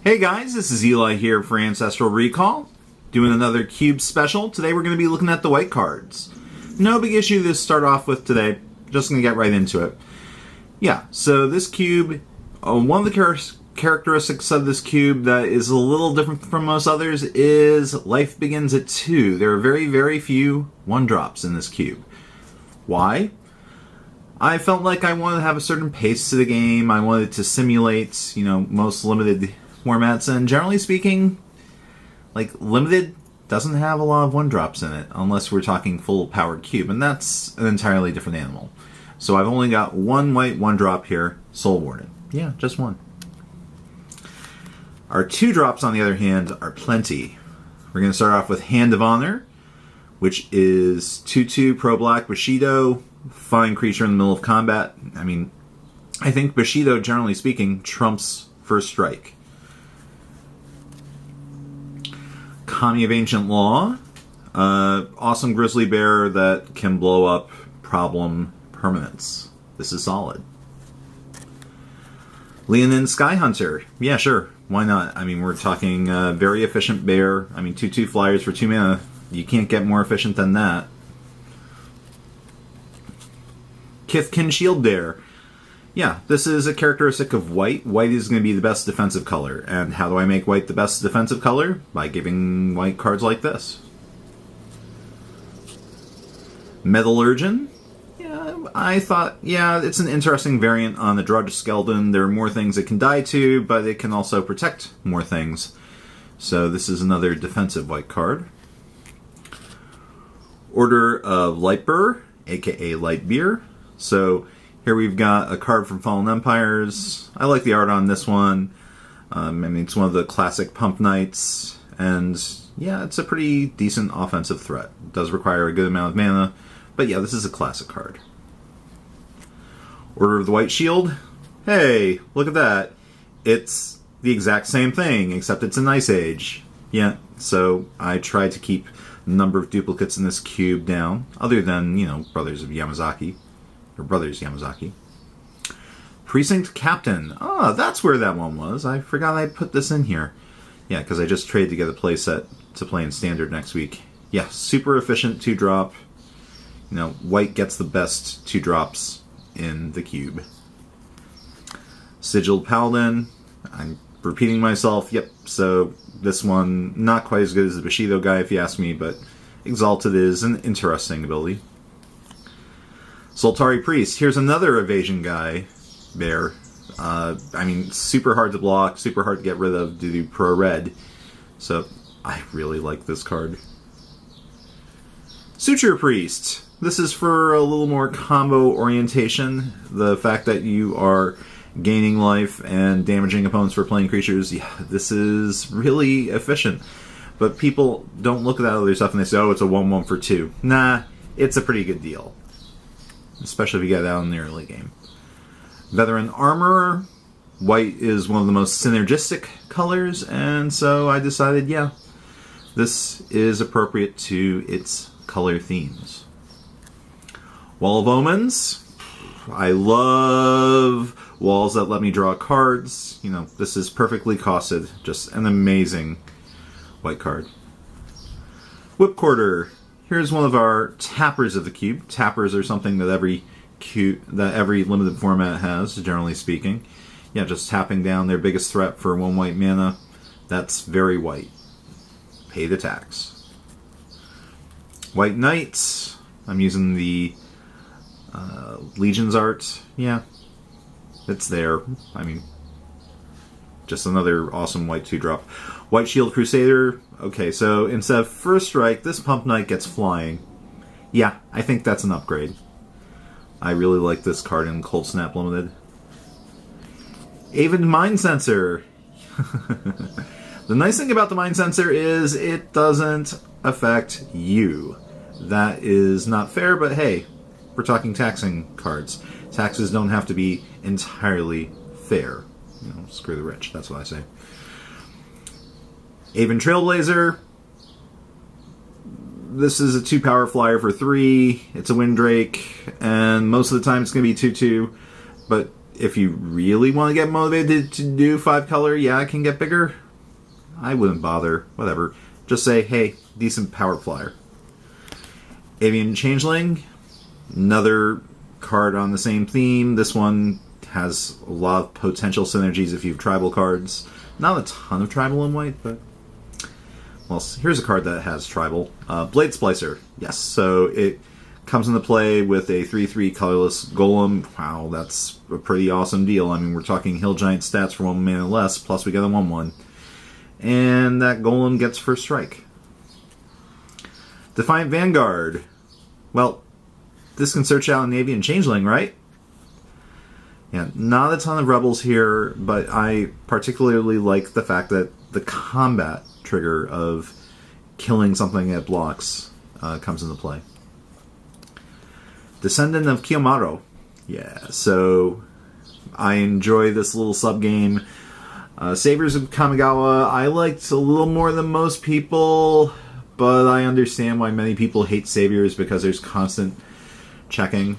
Hey guys, this is Eli here for Ancestral Recall, doing another cube special. Today we're going to be looking at the white cards. No big issue to start off with today, just going to get right into it. Yeah, so this cube, one of the characteristics of this cube that is a little different from most others is life begins at 2. There are very, very few 1-drops in this cube. Why? I felt like I wanted to have a certain pace to the game. I wanted to simulate, most limited formats, and generally speaking, limited doesn't have a lot of 1-drops in it, unless we're talking full powered cube, and that's an entirely different animal. So I've only got one white 1-drop here, Soul Warden. Yeah, just one. Our 2-drops, on the other hand, are plenty. We're going to start off with Hand of Honor, which is 2/2 Pro Black Bushido, fine creature in the middle of combat. I think Bushido, generally speaking, trumps First Strike. Kami of Ancient Law, awesome grizzly bear that can blow up problem permanents. This is solid. Leonin Skyhunter, yeah, sure, why not? We're talking very efficient bear. 2/2 flyers for 2 mana. You can't get more efficient than that. Kithkin Shield Bear. Yeah, this is a characteristic of white. White is going to be the best defensive color. And how do I make white the best defensive color? By giving white cards like this. Metallurgian. Yeah, I thought, it's an interesting variant on the Drudge Skeleton. There are more things it can die to, but it can also protect more things. So this is another defensive white card. Order of Lightbearer, aka Lightbeer. So here we've got a card from Fallen Empires. I like the art on this one. It's one of the classic Pump Knights. And yeah, it's a pretty decent offensive threat. It does require a good amount of mana. But yeah, this is a classic card. Order of the White Shield. Hey, look at that. It's the exact same thing, except it's an Ice Age. Yeah, so I tried to keep the number of duplicates in this cube down, other than, Brothers Yamazaki. Precinct Captain. Oh, that's where that one was. I forgot I put this in here. Yeah, because I just traded to get a playset to play in Standard next week. Yeah, super efficient 2-drop. White gets the best 2-drops in the cube. Sigiled Paladin. I'm repeating myself. Yep, so this one, not quite as good as the Bushido guy if you ask me, but Exalted is an interesting ability. Soltari Priest. Here's another evasion guy, bear. Super hard to block, super hard to get rid of due to Pro Red. So, I really like this card. Suture Priest. This is for a little more combo orientation. The fact that you are gaining life and damaging opponents for playing creatures, yeah, this is really efficient. But people don't look at that other stuff and they say, oh, it's a 1/1 for 2. Nah, it's a pretty good deal. Especially if you get it out in the early game. Veteran Armorer. White is one of the most synergistic colors, and so I decided, yeah, this is appropriate to its color themes. Wall of Omens. I love walls that let me draw cards. This is perfectly costed. Just an amazing white card. Whipcorder. Here's one of our tappers of the cube. Tappers are something that every limited format has, generally speaking. Yeah, just tapping down their biggest threat for 1 white mana. That's very white. Pay the tax. White Knights. I'm using the Legion's art. Yeah, it's there. Just another awesome white 2-drop. White Shield Crusader. Okay, so instead of First Strike, this Pump Knight gets flying. Yeah, I think that's an upgrade. I really like this card in Cold Snap Limited. Avid Mind Sensor. The nice thing about the Mind Sensor is it doesn't affect you. That is not fair, but hey, we're talking taxing cards. Taxes don't have to be entirely fair. Screw the rich, that's what I say. Aven Trailblazer. This is a 2-power flyer for 3. It's a Windrake, and most of the time it's going to be 2/2. But if you really want to get motivated to do 5-color, yeah, it can get bigger. I wouldn't bother. Whatever. Just say, hey, decent power flyer. Avian Changeling, another card on the same theme. This one has a lot of potential synergies if you have tribal cards. Not a ton of tribal in white, but... Well, here's a card that has tribal. Blade Splicer. Yes, so it comes into play with a 3/3 colorless golem. Wow, that's a pretty awesome deal. I mean, we're talking Hill Giant stats for 1 mana less, plus we get a 1/1. And that golem gets first strike. Defiant Vanguard. Well, this can search out an Avian Changeling, right? Yeah, not a ton of rebels here, but I particularly like the fact that the combat trigger of killing something that blocks comes into play. Descendant of Kiyomaru. Yeah, so I enjoy this little sub-game. Saviors of Kamigawa, I liked a little more than most people, but I understand why many people hate Saviors because there's constant checking.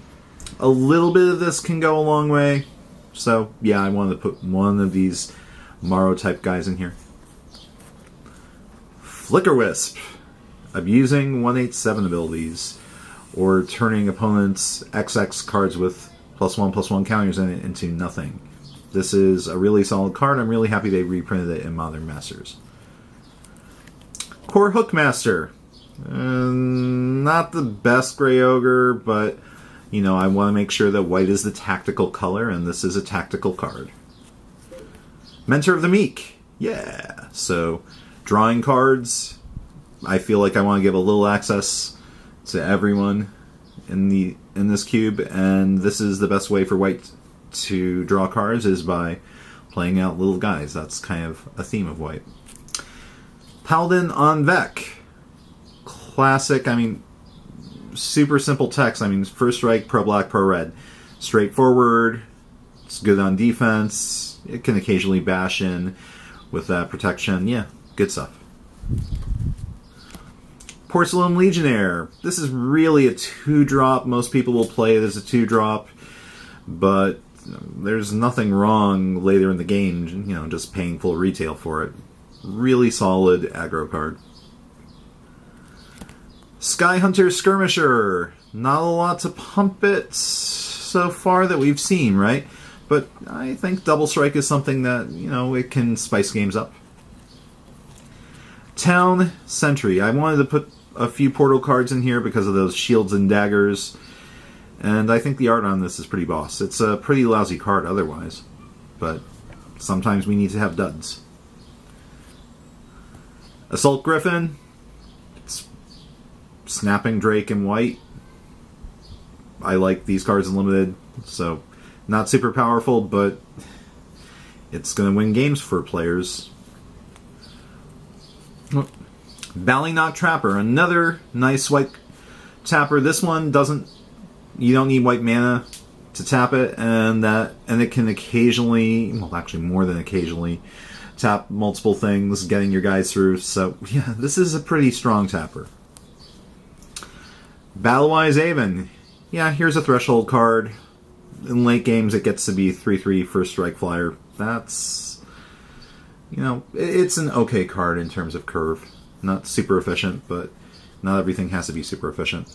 A little bit of this can go a long way, so yeah, I wanted to put one of these Maro-type guys in here. Flicker Wisp. Abusing 1/8/7 abilities, or turning opponents' XX cards with +1/+1 counters in it into nothing. This is a really solid card. I'm really happy they reprinted it in Modern Masters. Core Hookmaster. Not the best Grey Ogre, but you know, I want to make sure that white is the tactical color, and this is a tactical card. Mentor of the Meek. Yeah, so drawing cards. I feel like I want to give a little access to everyone in this cube, and this is the best way for white to draw cards is by playing out little guys. That's kind of a theme of white. Paladin on Vec. Classic, I mean, super simple text. I mean, first strike, pro black, pro red. Straightforward. It's good on defense. It can occasionally bash in with that protection. Yeah, good stuff. Porcelain Legionnaire. This is really a 2-drop. Most people will play it as a 2-drop, but there's nothing wrong later in the game, you know, just paying full retail for it. Really solid aggro card. Sky Hunter Skirmisher. Not a lot to pump it so far that we've seen, right? But I think Double Strike is something that, you know, it can spice games up. Town Sentry. I wanted to put a few portal cards in here because of those shields and daggers, and I think the art on this is pretty boss. It's a pretty lousy card otherwise, but sometimes we need to have duds. Assault Griffin. It's Snapping Drake in white. I like these cards in limited, so not super powerful, but it's going to win games for players. Ballynock Trapper, another nice white tapper. This one doesn't, you don't need white mana to tap it, and it can occasionally, well, actually more than occasionally, tap multiple things, getting your guys through. So yeah, this is a pretty strong tapper. Battlewise Aven. Yeah, here's a threshold card. In late games, it gets to be 3/3 first strike flyer. That's, you know, it's an okay card in terms of curve. Not super efficient, but not everything has to be super efficient.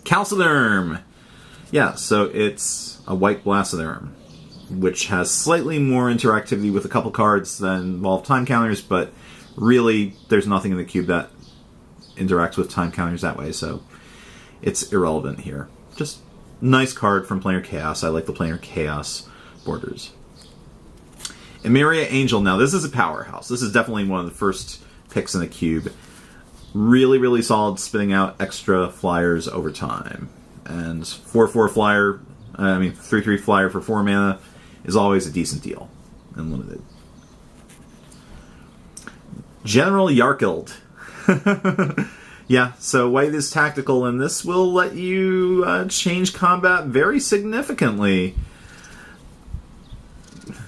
Calciderm! Yeah, so it's a white Blastoderm, which has slightly more interactivity with a couple cards than involve time counters, but really, there's nothing in the cube that interacts with time counters that way, so it's irrelevant here. Just nice card from Planar Chaos. I like the Planar Chaos borders. Emeria Angel. Now, this is a powerhouse. This is definitely one of the first picks in the cube. Really, really solid, spitting out extra flyers over time. And 4/4 flyer, 3/3 flyer for 4 mana is always a decent deal in limited. General Yarkild. Yeah, so white is tactical, and this will let you change combat very significantly.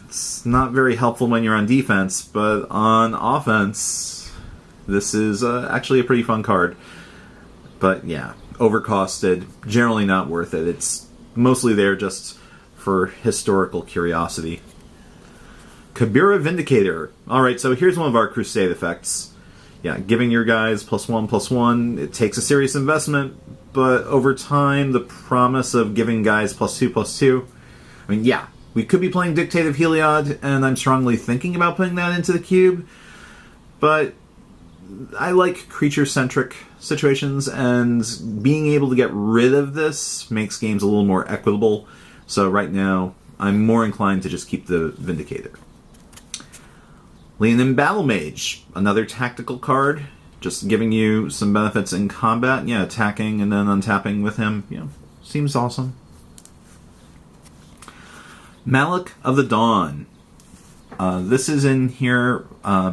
It's not very helpful when you're on defense, but on offense, this is actually a pretty fun card. But yeah, overcosted, generally not worth it. It's mostly there just for historical curiosity. Kabira Vindicator. Alright, so here's one of our Crusade effects. Yeah, giving your guys +1/+1, it takes a serious investment, but over time, the promise of giving guys +2/+2. I mean, yeah, we could be playing Dictative Heliod, and I'm strongly thinking about putting that into the cube, but I like creature-centric situations, and being able to get rid of this makes games a little more equitable, so right now, I'm more inclined to just keep the Vindicator. Leonin Battle Mage, another tactical card, just giving you some benefits in combat. Yeah, attacking and then untapping with him, you know, seems awesome. Malik of the Dawn. This is in here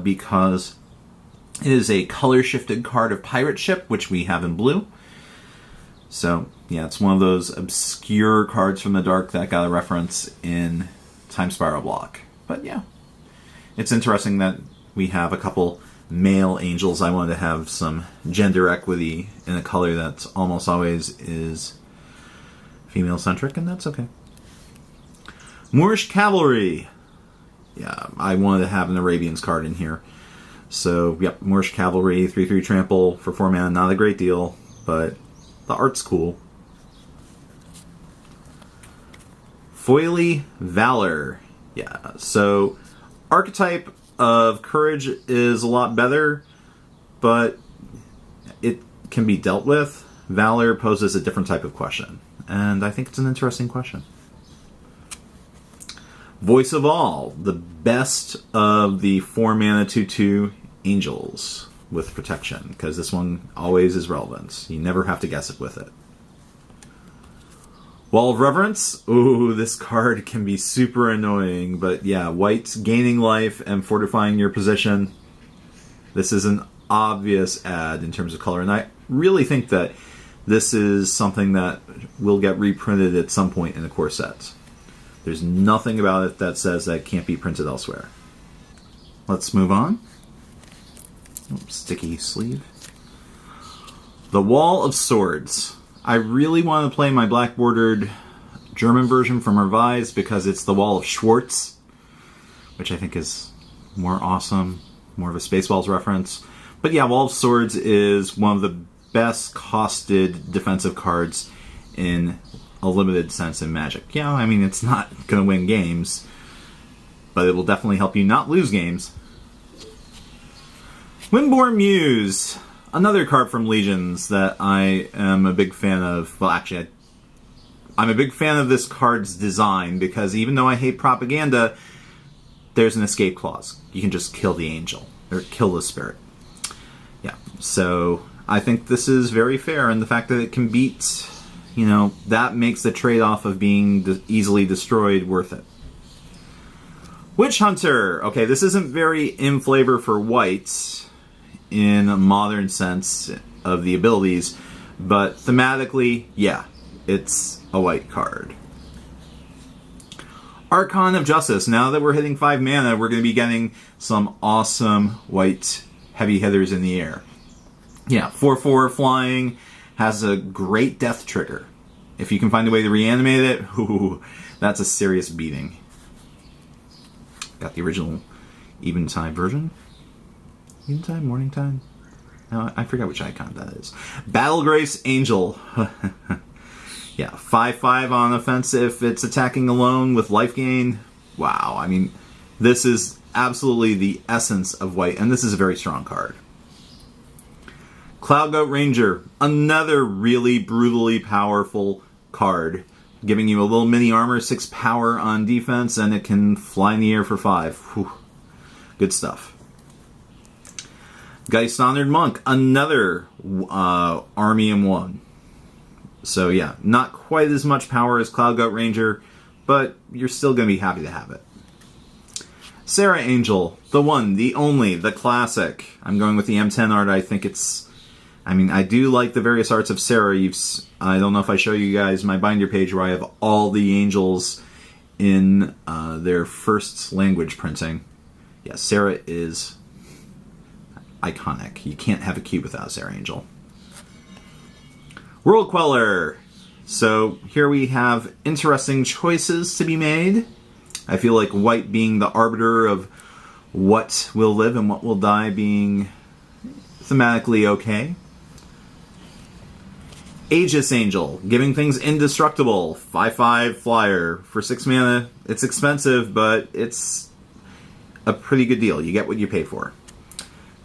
because it is a color-shifted card of Pirate Ship, which we have in blue. So, yeah, it's one of those obscure cards from the dark that got a reference in Time Spiral Block. But yeah, it's interesting that we have a couple male angels. I wanted to have some gender equity in a color that almost always is female-centric, and that's okay. Moorish Cavalry. Yeah, I wanted to have an Arabians card in here. So, yep, Moorish Cavalry, 3/3 trample for 4 mana. Not a great deal, but the art's cool. Foily Valor. Yeah, so archetype of courage is a lot better, but it can be dealt with. Valor poses a different type of question, and I think it's an interesting question. Voice of All, the best of the 4 mana 2/2 angels with protection, because this one always is relevant. You never have to guess it with it. Wall of Reverence. Ooh, this card can be super annoying, but yeah, white's gaining life and fortifying your position. This is an obvious add in terms of color, and I really think that this is something that will get reprinted at some point in the core set. There's nothing about it that says that it can't be printed elsewhere. Let's move on. Oops, sticky sleeve. The Wall of Swords. I really want to play my black bordered German version from Revised because it's the Wall of Schwartz, which I think is more awesome, more of a Spaceballs reference. But yeah, Wall of Swords is one of the best costed defensive cards in a limited sense in Magic. Yeah, I mean, it's not going to win games, but it will definitely help you not lose games. Windborne Muse. Another card from Legions that I am a big fan of. Well, actually, I'm a big fan of this card's design because even though I hate propaganda, there's an escape clause. You can just kill the angel, or kill the spirit. Yeah, so I think this is very fair, and the fact that it can beat, you know, that makes the trade-off of being easily destroyed worth it. Witch Hunter. Okay, this isn't very in flavor for white in a modern sense of the abilities, but thematically, yeah, it's a white card. Archon of Justice. Now that we're hitting 5 mana, we're going to be getting some awesome white heavy hitters in the air. Yeah, 4/4 flying, has a great death trigger. If you can find a way to reanimate it, ooh, that's a serious beating. Got the original Eventide version. Eventide? Morning Time? No, I forget which icon that is. Battle Grace Angel. Yeah, 5/5 on offense if it's attacking alone with life gain. Wow, I mean, this is absolutely the essence of white, and this is a very strong card. Cloud Goat Ranger, another really brutally powerful card, giving you a little mini armor, 6 power on defense, and it can fly in the air for 5. Whew. Good stuff. Geist Honored Monk, another army in one. So yeah, not quite as much power as Cloud Goat Ranger, but you're still going to be happy to have it. Sarah Angel, the one, the only, the classic. I'm going with the M10 art. I think it's... I mean, I do like the various arts of Sarah. I don't know if I show you guys my binder page where I have all the angels in their first language printing. Yeah, Sarah is iconic. You can't have a cube without Sarah Angel. World Queller. So here we have interesting choices to be made. I feel like white being the arbiter of what will live and what will die being thematically okay. Aegis Angel, giving things indestructible. 5/5 flyer for 6 mana. It's expensive, but it's a pretty good deal. You get what you pay for.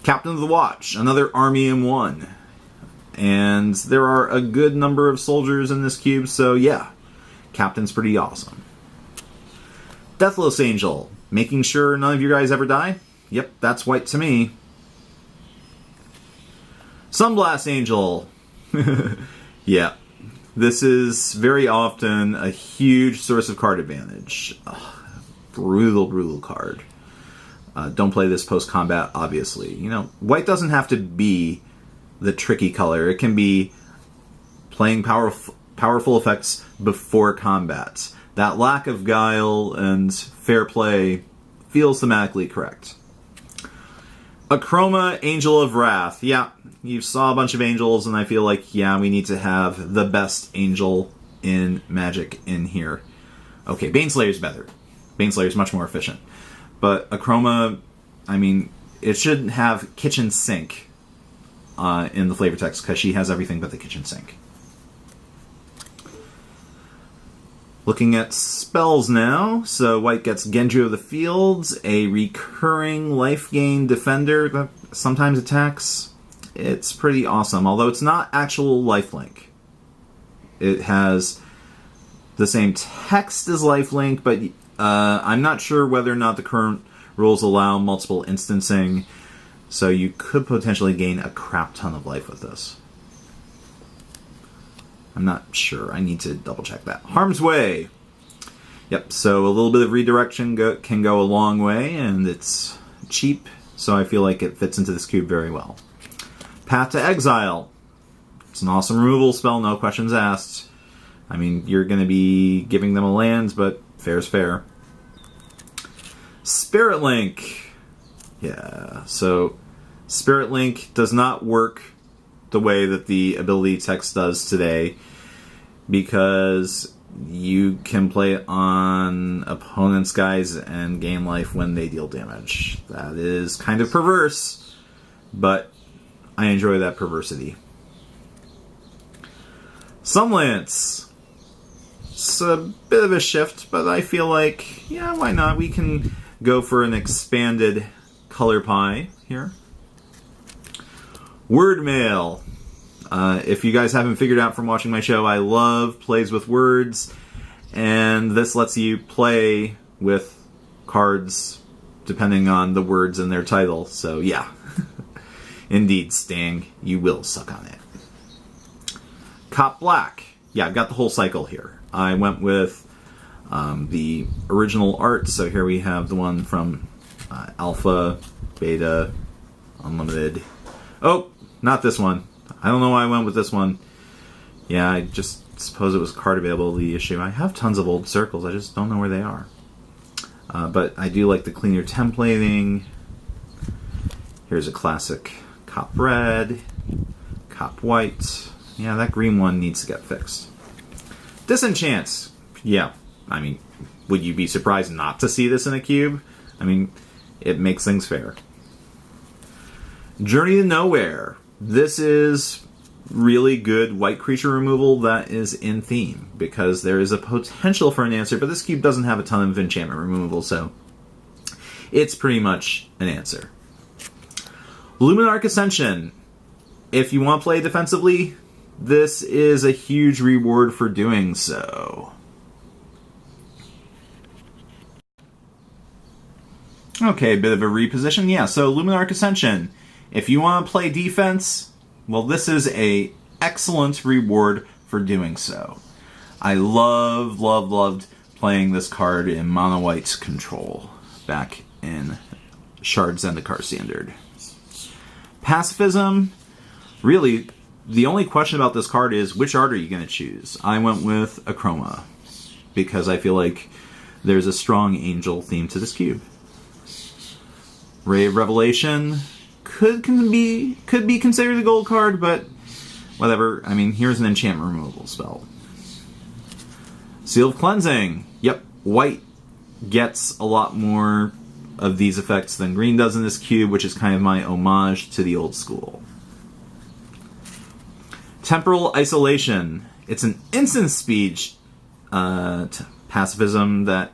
Captain of the Watch, another army in one. And there are a good number of soldiers in this cube, so yeah, Captain's pretty awesome. Deathless Angel, making sure none of you guys ever die. Yep, that's white to me. Sunblast Angel. Yeah, this is very often a huge source of card advantage. Ugh, brutal card. Don't play this post-combat, obviously. You know, white doesn't have to be the tricky color. It can be playing powerful effects before combat. That lack of guile and fair play feels thematically correct. Achroma, Angel of Wrath. Yeah, you saw a bunch of angels, and I feel like, yeah, we need to have the best angel in Magic in here. Okay, Baneslayer's better. Baneslayer's much more efficient. But Achroma, I mean, it should have kitchen sink in the flavor text, because she has everything but the kitchen sink. Looking at spells now, so white gets Genji of the Fields, a recurring life gain defender that sometimes attacks. It's pretty awesome, although it's not actual lifelink. It has the same text as lifelink, but I'm not sure whether or not the current rules allow multiple instancing, so you could potentially gain a crap ton of life with this. I'm not sure. I need to double check that. Harm's Way. Yep, so a little bit of redirection can go a long way, and it's cheap, so I feel like it fits into this cube very well. Path to Exile. It's an awesome removal spell, no questions asked. I mean, you're going to be giving them a land, but fair's fair. Spirit Link. Yeah, so Spirit Link does not work the way that the ability text does today, because you can play it on opponents' guys and gain life when they deal damage. That is kind of perverse, but I enjoy that perversity. Sunlance. It's a bit of a shift, but I feel like, yeah, why not? We can go for an expanded color pie here. Word Mail. If you guys haven't figured out from watching my show, I love plays with words, and this lets you play with cards depending on the words in their title. So yeah, indeed, Sting, you will suck on it. Cop Black. Yeah, I've got the whole cycle here. I went with the original art, so here we have the one from Alpha, Beta, Unlimited. Oh, not this one. I don't know why I went with this one. Yeah, I just suppose it was card availability issue. I have tons of old circles, I just don't know where they are. But I do like the cleaner templating. Here's a classic Cop Red, Cop White. Yeah, that green one needs to get fixed. Disenchant. Yeah, I mean, would you be surprised not to see this in a cube? I mean, it makes things fair. Journey to Nowhere. This is really good white creature removal that is in theme, because there is a potential for an answer, but this cube doesn't have a ton of enchantment removal, so it's pretty much an answer. Luminarch Ascension. If you want to play defensively, this is a huge reward for doing so. Okay, a bit of a reposition. Yeah, so Luminarch Ascension. If you want to play defense, well, this is a excellent reward for doing so. I loved playing this card in Mono White's Control back in Shard Zendikar Standard. Pacifism. Really, the only question about this card is, which art are you going to choose? I went with Achroma, because I feel like there's a strong angel theme to this cube. Ray of Revelation could be considered a gold card, but whatever. I mean, here's an enchantment removal spell. Seal of Cleansing. Yep, white gets a lot more of these effects than green does in this cube, which is kind of my homage to the old school. Temporal Isolation. It's an instant speed pacifism that,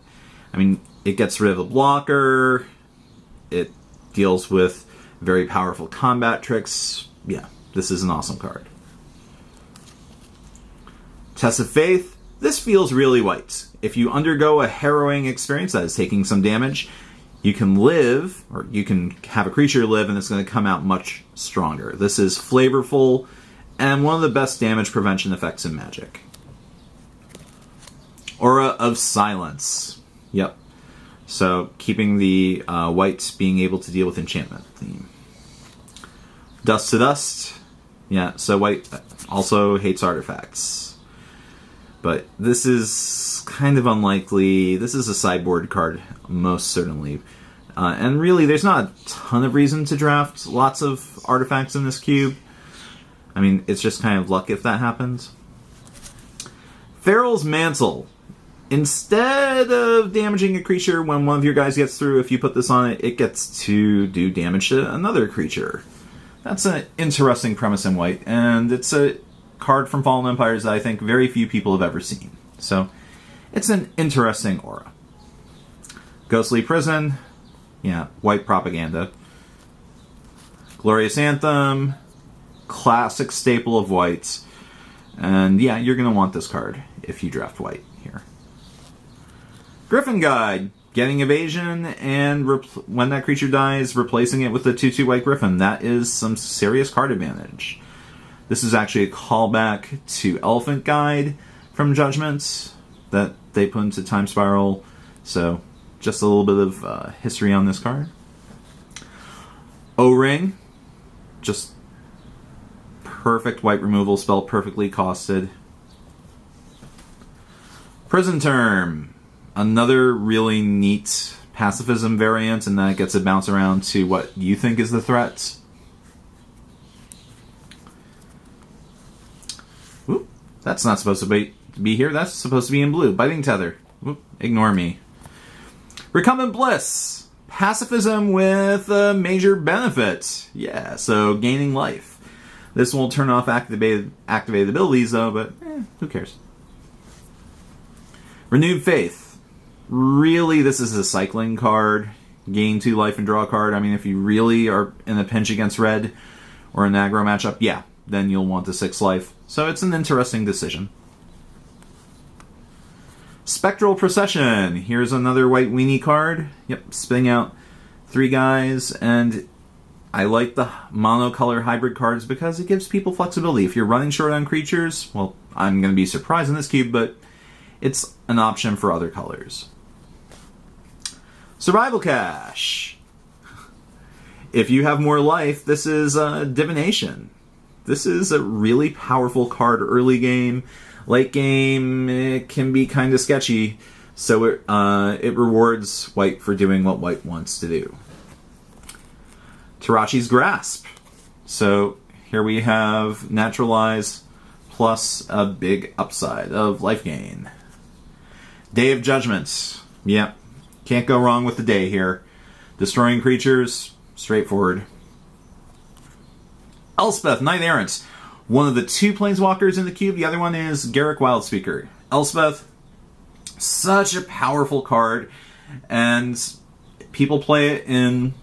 I mean, it gets rid of a blocker, it deals with very powerful combat tricks. Yeah, this is an awesome card. Test of Faith. This feels really white. If you undergo a harrowing experience that is taking some damage, you can live, or you can have a creature live, and it's going to come out much stronger. This is flavorful and one of the best damage prevention effects in Magic. Aura of Silence. Yep. So keeping the whites being able to deal with enchantment theme. Dust to Dust. Yeah, so white also hates artifacts. But this is kind of unlikely. This is a sideboard card, most certainly. And really, there's not a ton of reason to draft lots of artifacts in this cube. I mean, it's just kind of luck if that happens. Feral's Mantle. Instead of damaging a creature when one of your guys gets through, if you put this on it, it gets to do damage to another creature. That's an interesting premise in white, and it's a card from Fallen Empires that I think very few people have ever seen. So, it's an interesting aura. Ghostly Prison. Yeah, white propaganda. Glorious Anthem. Classic staple of whites. And yeah, you're going to want this card if you draft white here. Griffin Guide. Getting evasion, and when that creature dies, replacing it with a 2/2 white Griffin. That is some serious card advantage. This is actually a callback to Elephant Guide from Judgments that they put into Time Spiral. So, just a little bit of history on this card. O-Ring. Just perfect white removal spell, perfectly costed. Prison Term. Another really neat pacifism variant, and that gets a bounce around to what you think is the threat. Oop, that's not supposed to be here. That's supposed to be in blue. Biting Tether. Oop, ignore me. Recumbent Bliss. Pacifism with a major benefit. Yeah, so gaining life. This will turn off activated abilities, though, but who cares? Renewed Faith. Really, this is a cycling card. Gain 2 life and draw a card. I mean, if you really are in a pinch against red or an aggro matchup, yeah, then you'll want the 6 life. So it's an interesting decision. Spectral Procession. Here's another white weenie card. Yep, spitting out 3 guys, and I like the monocolor hybrid cards because it gives people flexibility. If you're running short on creatures, well, I'm going to be surprised in this cube, but it's an option for other colors. Survival Cache. If you have more life, this is Divination. This is a really powerful card early game. Late game, it can be kind of sketchy, so it rewards white for doing what white wants to do. Tarachi's Grasp. So here we have Naturalize plus a big upside of life gain. Day of Judgment. Yep. Can't go wrong with the day here. Destroying creatures, straightforward. Elspeth, Knight Errant. One of the 2 planeswalkers in the cube. The other one is Garruk Wildspeaker. Elspeth, such a powerful card. And people play it in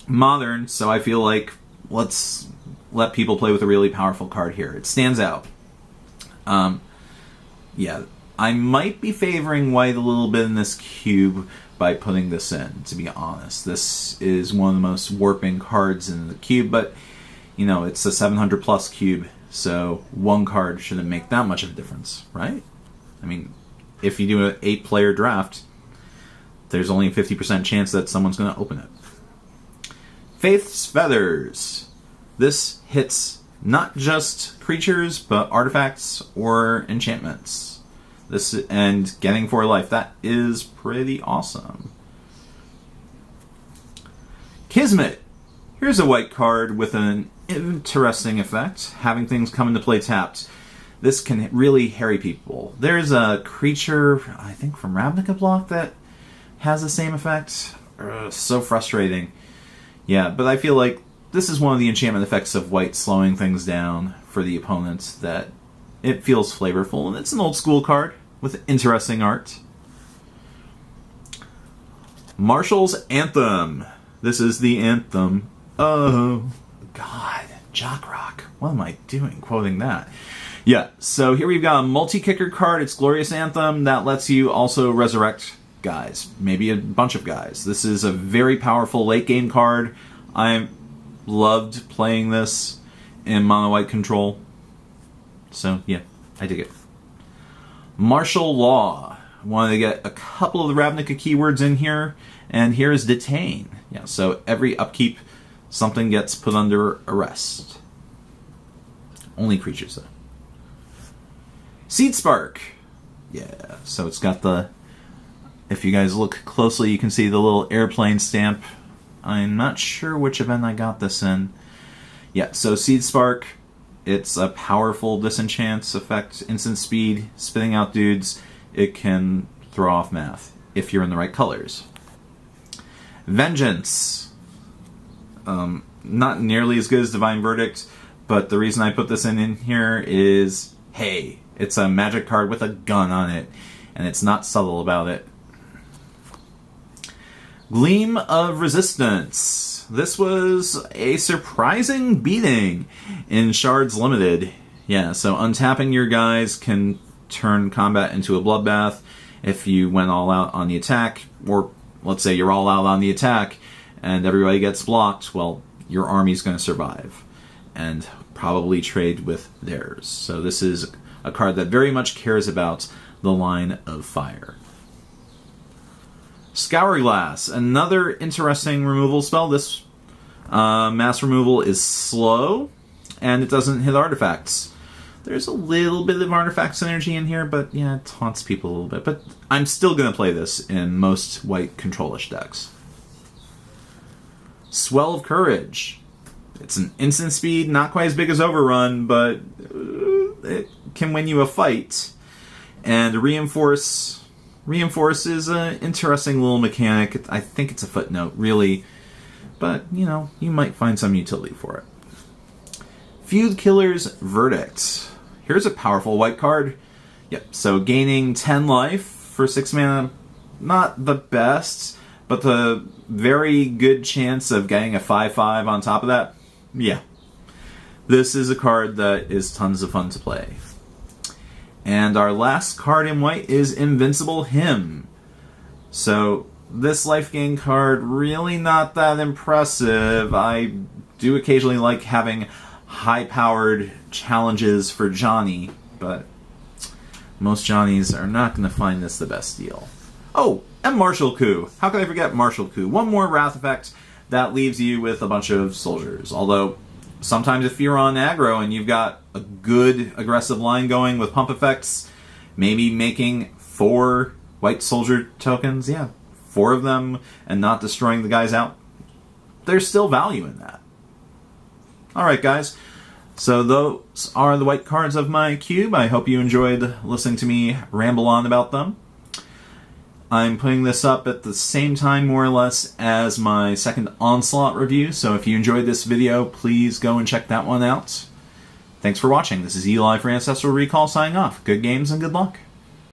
Modern, so I feel like let's let people play with a really powerful card here. It stands out. Yeah, I might be favoring white a little bit in this cube by putting this in, to be honest. This is one of the most warping cards in the cube, but, you know, it's a 700 plus cube, so 1 card shouldn't make that much of a difference, right? I mean, if you do an 8-player draft, there's only a 50% chance that someone's going to open it. Faith's Feathers. This hits not just creatures, but artifacts or enchantments. This and getting 4 life. That is pretty awesome. Kismet. Here's a white card with an interesting effect. Having things come into play tapped. this can really harry people. There's a creature, I think from Ravnica block, that has the same effect. So frustrating. Yeah, but I feel like this is one of the enchantment effects of white slowing things down for the opponents, that it feels flavorful, and it's an old school card with interesting art. Marshall's Anthem. This is the anthem. Oh, God. Jock Rock. What am I doing quoting that? Yeah, so here we've got a multi-kicker card. It's Glorious Anthem that lets you also resurrect guys. Maybe a bunch of guys. This is a very powerful late game card. I loved playing this in mono white control. So, yeah, I dig it. Martial Law. Wanted to get a couple of the Ravnica keywords in here, and here is Detain. Yeah, so every upkeep, something gets put under arrest. Only creatures, though. Seed Spark. Yeah, so it's got the... If you guys look closely, you can see the little airplane stamp. I'm not sure which event I got this in. Yeah, so Seed Spark, it's a powerful disenchant effect, instant speed, spitting out dudes. It can throw off math if you're in the right colors. Vengeance. Not nearly as good as Divine Verdict, but the reason I put this in here is, hey, it's a magic card with a gun on it, and it's not subtle about it. Gleam of Resistance. This was a surprising beating in Shards Limited. Yeah, so untapping your guys can turn combat into a bloodbath if you went all out on the attack, or let's say you're all out on the attack and everybody gets blocked, well, your army's going to survive and probably trade with theirs. So this is a card that very much cares about the line of fire. Scour Glass, another interesting removal spell. This mass removal is slow, and it doesn't hit artifacts. There's a little bit of artifact synergy in here, but yeah, it taunts people a little bit. But I'm still going to play this in most white control-ish decks. Swell of Courage. It's an instant speed, not quite as big as Overrun, but it can win you a fight. And Reinforce is an interesting little mechanic. I think it's a footnote, really. But, you know, you might find some utility for it. Feud Killer's Verdict. Here's a powerful white card. Yep, so gaining 10 life for 6 mana, not the best, but the very good chance of getting a 5/5 on top of that, yeah. This is a card that is tons of fun to play. And our last card in white is Invincible Hymn. So this life gain card, really not that impressive. I do occasionally like having high-powered challenges for Johnny, but most Johnnies are not going to find this the best deal. Oh, and Martial Coup. How could I forget Martial Coup? One more Wrath effect that leaves you with a bunch of soldiers. Although, sometimes if you're on aggro and you've got a good aggressive line going with pump effects, maybe making 4 white soldier tokens, yeah, 4 of them, and not destroying the guys out, there's still value in that. Alright guys, so those are the white cards of my cube. I hope you enjoyed listening to me ramble on about them. I'm putting this up at the same time, more or less, as my second Onslaught review, so if you enjoyed this video, please go and check that one out. Thanks for watching. This is Eli for Ancestral Recall signing off. Good games and good luck.